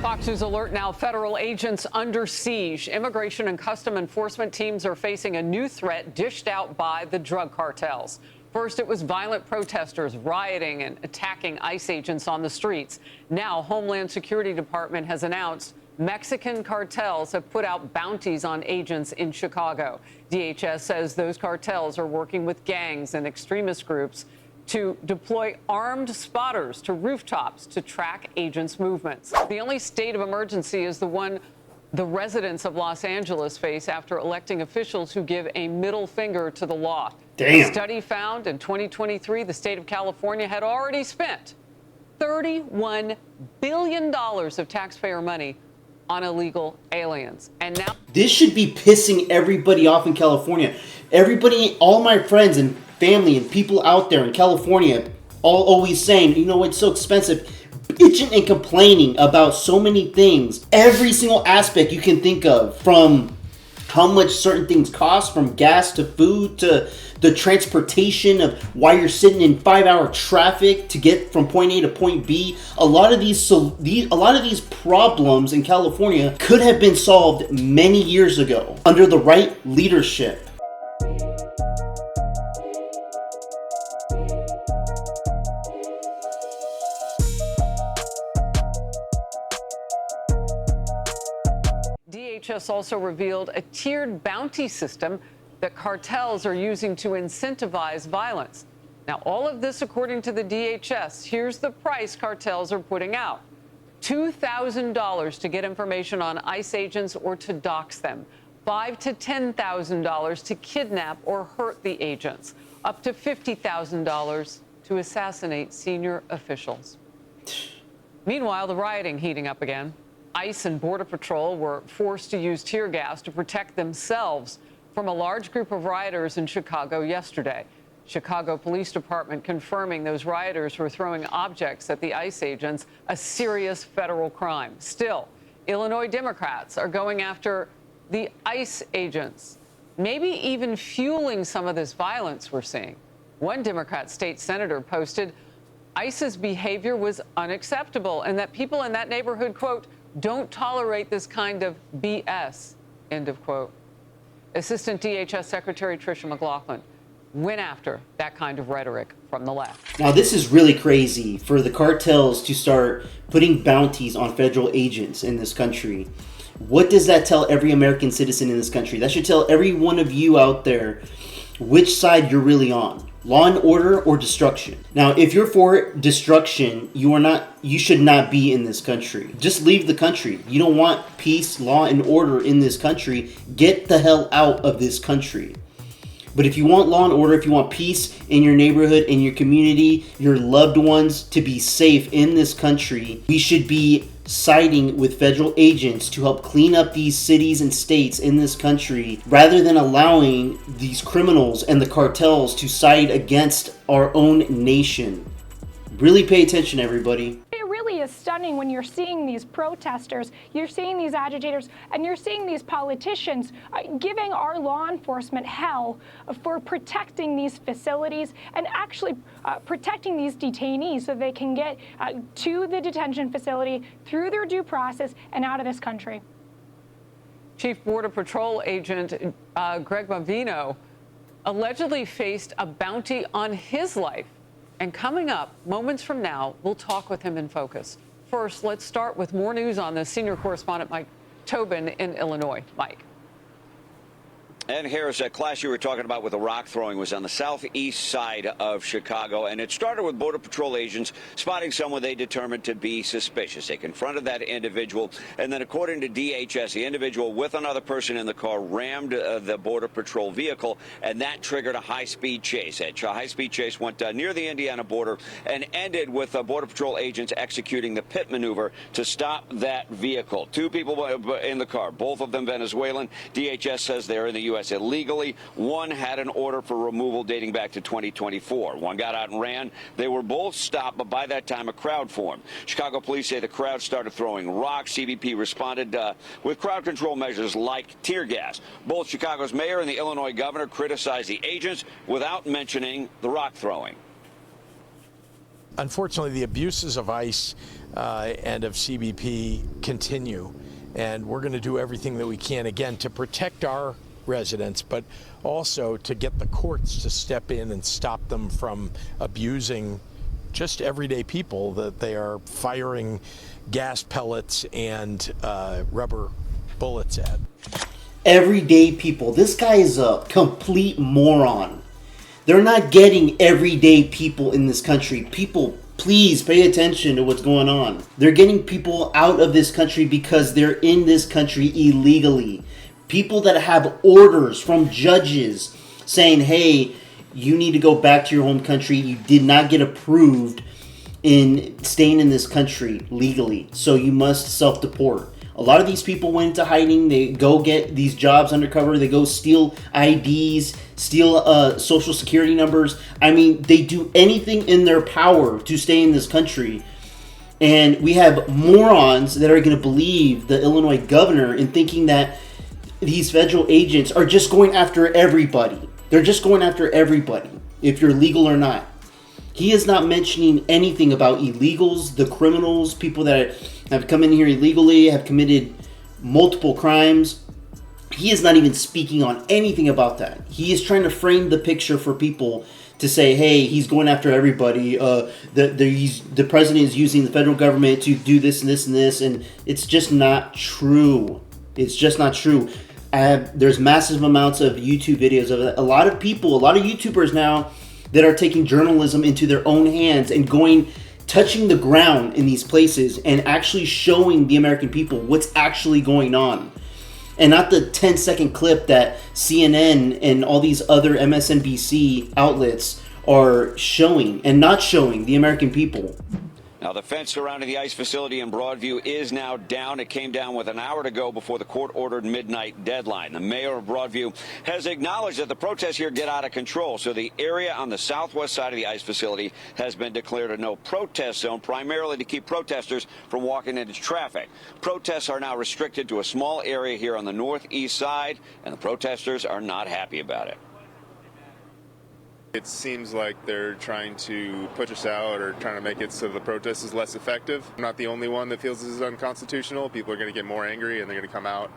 Fox News alert now, federal agents under siege. Immigration and custom enforcement teams are facing a new threat dished out by the drug cartels. First, it was violent protesters rioting and attacking ICE agents on the streets. Now, Homeland Security Department has announced Mexican cartels have put out bounties on agents in Chicago. DHS says those cartels are working with gangs and extremist groups to deploy armed spotters to rooftops to track agents' movements. The only state of emergency is the one the residents of Los Angeles face after electing officials who give a middle finger to the law. Damn. A study found in 2023 the state of California had already spent $31 billion of taxpayer money on illegal aliens. And now this should be pissing everybody off in California. Everybody, all my friends and family and people out there in California, all always saying, you know, it's so expensive, bitching and complaining about so many things. Every single aspect you can think of, from how much certain things cost, from gas to food to the transportation of why you're sitting in 5-hour traffic to get from point A to point B. A lot of these problems in California could have been solved many years ago under the right leadership. DHS also revealed a tiered bounty system that cartels are using to incentivize violence. Now, all of this according to the DHS. Here's the price cartels are putting out: $2,000 to get information on ICE agents or to dox them, $5,000 to $10,000 to kidnap or hurt the agents, up to $50,000 to assassinate senior officials. Meanwhile, the rioting heating up again. ICE and Border Patrol were forced to use tear gas to protect themselves from a large group of rioters in Chicago yesterday. Chicago Police Department confirming those rioters were throwing objects at the ICE agents, a serious federal crime. Still, Illinois Democrats are going after the ICE agents, maybe even fueling some of this violence we're seeing. One Democrat state senator posted ICE's behavior was unacceptable and that people in that neighborhood, quote, don't tolerate this kind of BS, end of quote. Assistant DHS Secretary Tricia McLaughlin went after that kind of rhetoric from the left. Now, this is really crazy for the cartels to start putting bounties on federal agents in this country. What does that tell every American citizen in this country? That should tell every one of you out there which side you're really on. Law and order or destruction. Now, if you're for destruction, you should not be in this country. Just leave the country. You don't want peace, law, and order in this country. Get the hell out of this country. But if you want law and order, if you want peace in your neighborhood, in your community, your loved ones to be safe in this country, we should be siding with federal agents to help clean up these cities and states in this country, rather than allowing these criminals and the cartels to side against our own nation. Really pay attention, everybody. It really is stunning when you're seeing these protesters, you're seeing these agitators, and you're seeing these politicians giving our law enforcement hell for protecting these facilities and actually protecting these detainees so they can get to the detention facility through their due process and out of this country. Chief Border Patrol agent Greg Bovino allegedly faced a bounty on his life. And coming up, moments from now, we'll talk with him in Focus. First, let's start with more news on this. Senior correspondent Mike Tobin in Illinois. Mike. And Harris, that class you were talking about with the rock throwing was on the southeast side of Chicago, and it started with Border Patrol agents spotting someone they determined to be suspicious. They confronted that individual, and then according to DHS, the individual with another person in the car rammed the Border Patrol vehicle, and that triggered a high-speed chase. That high-speed chase went near the Indiana border and ended with Border Patrol agents executing the pit maneuver to stop that vehicle. Two people in the car, both of them Venezuelan. DHS says they're in the U.S. illegally. One had an order for removal dating back to 2024. One got out and ran. They were both stopped, but by that time a crowd formed. Chicago police say the crowd started throwing rocks. CBP responded with crowd control measures like tear gas. Both Chicago's mayor and the Illinois governor criticized the agents without mentioning the rock throwing. unfortunately, the abuses of ICE and of CBP continue, and we're going to do everything that we can, again, to protect our residents, but also to get the courts to step in and stop them from abusing just everyday people that they are firing gas pellets and rubber bullets at. Everyday people. This guy is a complete moron. They're not getting everyday people in this country. People, please pay attention to what's going on. They're getting people out of this country because they're in this country illegally. People that have orders from judges saying, hey, you need to go back to your home country. You did not get approved in staying in this country legally, so you must self-deport. A lot of these people went into hiding. They go get these jobs undercover. They go steal IDs, steal social security numbers. I mean, they do anything in their power to stay in this country. And we have morons that are going to believe the Illinois governor in thinking that these federal agents are just going after everybody. They're just going after everybody, if you're legal or not. He is not mentioning anything about illegals, the criminals, people that have come in here illegally, have committed multiple crimes. He is not even speaking on anything about that. He is trying to frame the picture for people to say, hey, he's going after everybody. The president is using the federal government to do this and this and this, and it's just not true. It's just not true. There's massive amounts of YouTube videos of it. A lot of people, a lot of YouTubers now that are taking journalism into their own hands and touching the ground in these places and actually showing the American people what's actually going on. And not the 10-second clip that CNN and all these other MSNBC outlets are showing and not showing the American people. Now, the fence surrounding the ICE facility in Broadview is now down. It came down with an hour to go before the court-ordered midnight deadline. The mayor of Broadview has acknowledged that the protests here get out of control, so the area on the southwest side of the ICE facility has been declared a no-protest zone, primarily to keep protesters from walking into traffic. Protests are now restricted to a small area here on the northeast side, and the protesters are not happy about it. It seems like they're trying to push us out or trying to make it so the protest is less effective. I'm not the only one that feels this is unconstitutional. People are going to get more angry and they're going to come out,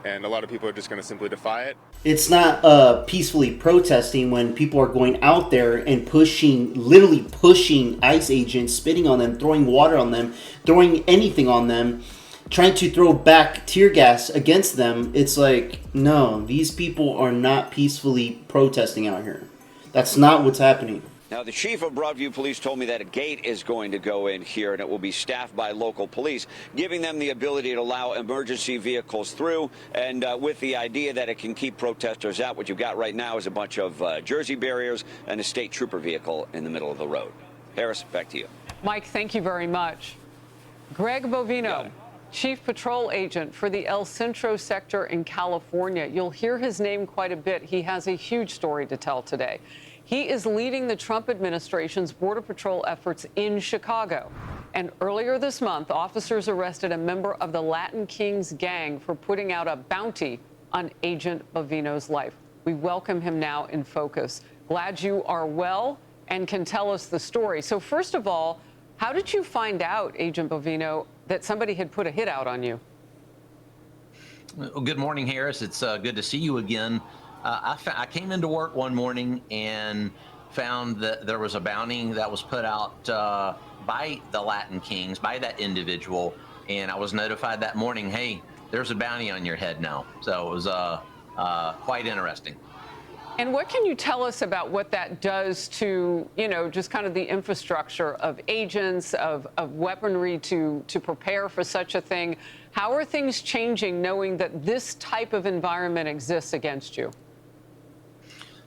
and a lot of people are just going to simply defy it. It's not peacefully protesting when people are going out there and literally pushing ICE agents, spitting on them, throwing water on them, throwing anything on them, trying to throw back tear gas against them. It's like, no, these people are not peacefully protesting out here. That's not what's happening. Now, the chief of Broadview Police told me that a gate is going to go in here, and it will be staffed by local police, giving them the ability to allow emergency vehicles through, and with the idea that it can keep protesters out. What you've got right now is a bunch of Jersey barriers and a state trooper vehicle in the middle of the road. Harris, back to you. Mike, thank you very much. Greg Bovino, Chief Patrol Agent for the El Centro sector in California. You'll hear his name quite a bit. He has a huge story to tell today. He is leading the Trump administration's Border Patrol efforts in Chicago. And earlier this month, officers arrested a member of the Latin Kings gang for putting out a bounty on Agent Bovino's life. We welcome him now in focus. Glad you are well and can tell us the story. So first of all, how did you find out, Agent Bovino, that somebody had put a hit out on you? Well, good morning, Harris. It's good to see you again. I came into work one morning and found that there was a bounty that was put out by the Latin Kings, by that individual, and I was notified that morning, hey, there's a bounty on your head now. So it was quite interesting. And what can you tell us about what that does to, just kind of the infrastructure of agents, of weaponry to prepare for such a thing? How are things changing knowing that this type of environment exists against you?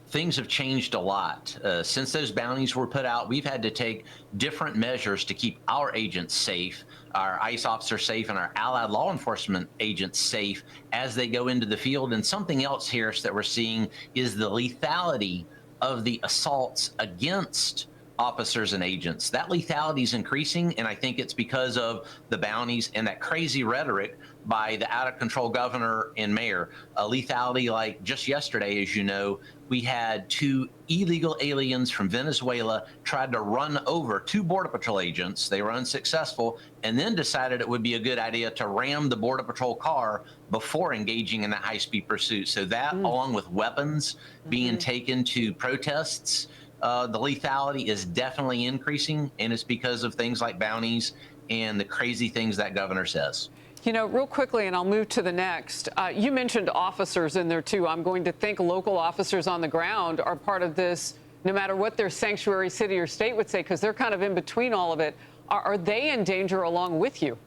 Things have changed a lot. Since those bounties were put out, we've had to take different measures to keep our agents safe, our ICE officers safe, and our allied law enforcement agents safe as they go into the field. And something else, Harris, that we're seeing is the lethality of the assaults against officers and agents. That lethality is increasing, and I think it's because of the bounties and that crazy rhetoric by the out-of-control governor and mayor. Lethality, like just yesterday, as you know, we had 2 illegal aliens from Venezuela tried to run over 2 Border Patrol agents. They were unsuccessful, and then decided it would be a good idea to ram the Border Patrol car before engaging in that high-speed pursuit. So that, along with weapons being taken to protests, the lethality is definitely increasing, and it's because of things like bounties and the crazy things that governor says. You know, real quickly, and I'll move to the next. You mentioned officers in there, too. I'm going to think local officers on the ground are part of this, no matter what their sanctuary city or state would say, because they're kind of in between all of it. Are they in danger along with you?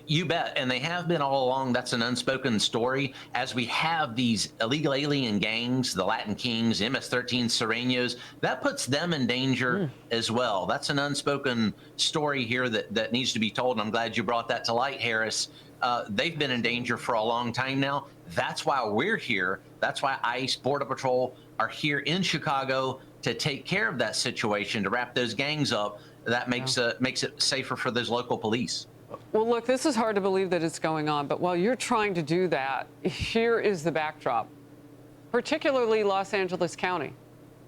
You bet. And they have been all along. That's an unspoken story. As we have these illegal alien gangs, the Latin Kings, MS-13 Serenos, that puts them in danger as well. That's an unspoken story here that needs to be told. And I'm glad you brought that to light, Harris. They've been in danger for a long time now. That's why we're here. That's why ICE, Border Patrol are here in Chicago to take care of that situation, to wrap those gangs up. That makes it safer for those local police. Well, look, this is hard to believe that it's going on, but while you're trying to do that, here is the backdrop. Particularly Los Angeles County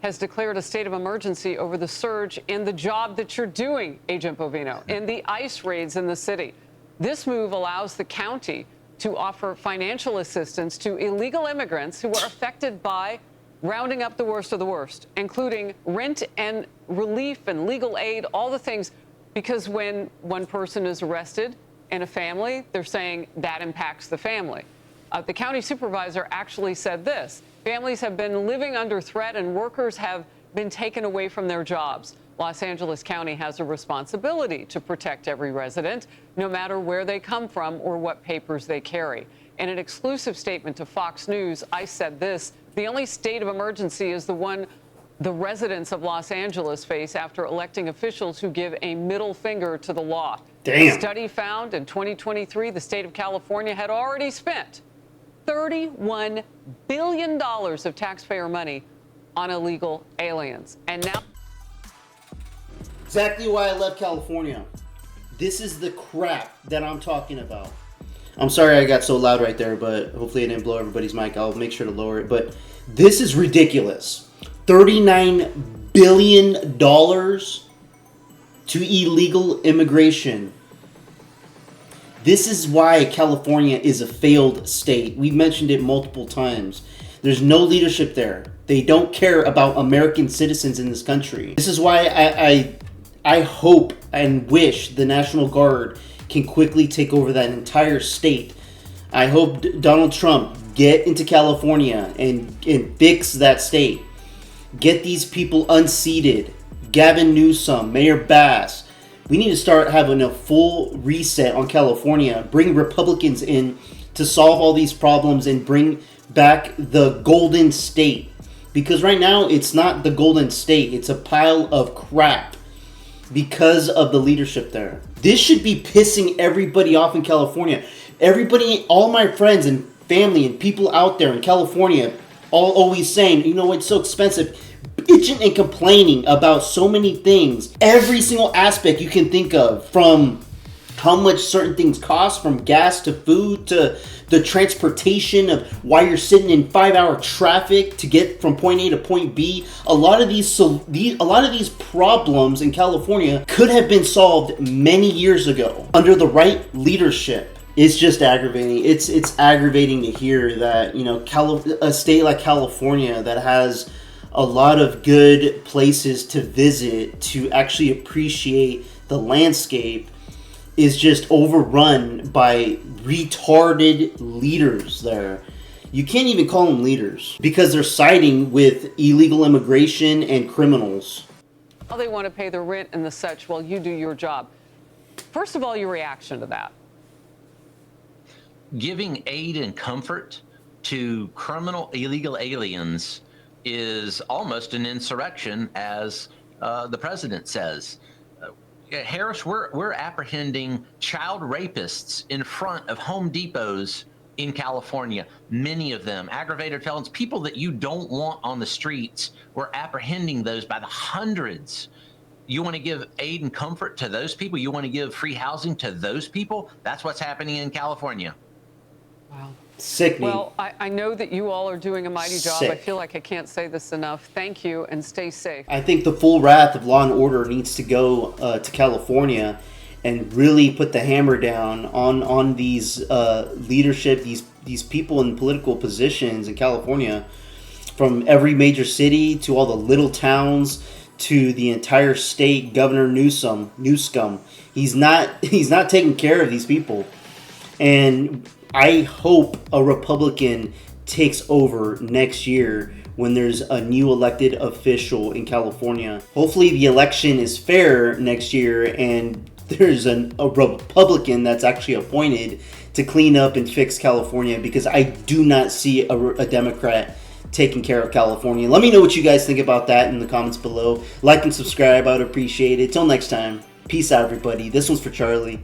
has declared a state of emergency over the surge in the job that you're doing, Agent Bovino, in the ICE raids in the city. This move allows the county to offer financial assistance to illegal immigrants who are affected by rounding up the worst of the worst, including rent and relief and legal aid, all the things. Because when one person is arrested in a family, they're saying that impacts the family. The county supervisor actually said this: families have been living under threat and workers have been taken away from their jobs. Los Angeles County has a responsibility to protect every resident, no matter where they come from or what papers they carry. In an exclusive statement to Fox News, ICE said this: the only state of emergency is the one the residents of Los Angeles face after electing officials who give a middle finger to the law. Damn. A study found in 2023, the state of California had already spent $31 billion of taxpayer money on illegal aliens. And now... Exactly why I left California. This is the crap that I'm talking about. I'm sorry I got so loud right there, but hopefully I didn't blow everybody's mic. I'll make sure to lower it. But this is ridiculous. $39 billion to illegal immigration. This is why California is a failed state. We've mentioned it multiple times. There's no leadership there. They don't care about American citizens in this country. This is why I hope and wish the National Guard can quickly take over that entire state. I hope Donald Trump get into California and fix that state. Get these people unseated. Gavin Newsom, Mayor Bass. We need to start having a full reset on California. Bring Republicans in to solve all these problems and bring back the Golden State. Because right now, it's not the Golden State. It's a pile of crap because of the leadership there. This should be pissing everybody off in California. Everybody, all my friends and family and people out there in California, all always saying, you know, it's so expensive, bitching and complaining about so many things. Every single aspect you can think of, from how much certain things cost, from gas to food to the transportation of why you're sitting in 5-hour traffic to get from point A to point B. A lot of these problems in California could have been solved many years ago under the right leadership. It's just aggravating. It's aggravating to hear that, you know, a state like California that has a lot of good places to visit to actually appreciate the landscape is just overrun by retarded leaders there. You can't even call them leaders because they're siding with illegal immigration and criminals. They want to pay the rent and the such while you do your job. First of all, your reaction to that? Giving aid and comfort to criminal illegal aliens is almost an insurrection, as the president says. Harris, we're apprehending child rapists in front of Home Depots in California, many of them aggravated felons, people that you don't want on the streets. We're apprehending those by the hundreds. You want to give aid and comfort to those people? You want to give free housing to those people? That's what's happening in California. Wow. Sickening. Well, I know that you all are doing a mighty job. I Sick. feel like I can't say this enough. Thank you, and stay safe. I think the full wrath of law and order needs to go to California and really put the hammer down on these leadership, these people in political positions in California, from every major city to all the little towns to the entire state. Governor Newsom, he's not taking care of these people, and I hope a Republican takes over next year when there's a new elected official in California. Hopefully the election is fair next year and there's a Republican that's actually appointed to clean up and fix California, because I do not see a Democrat taking care of California. Let me know what you guys think about that in the comments below. Like and subscribe, I would appreciate it. Till next time, peace out everybody. This one's for Charlie.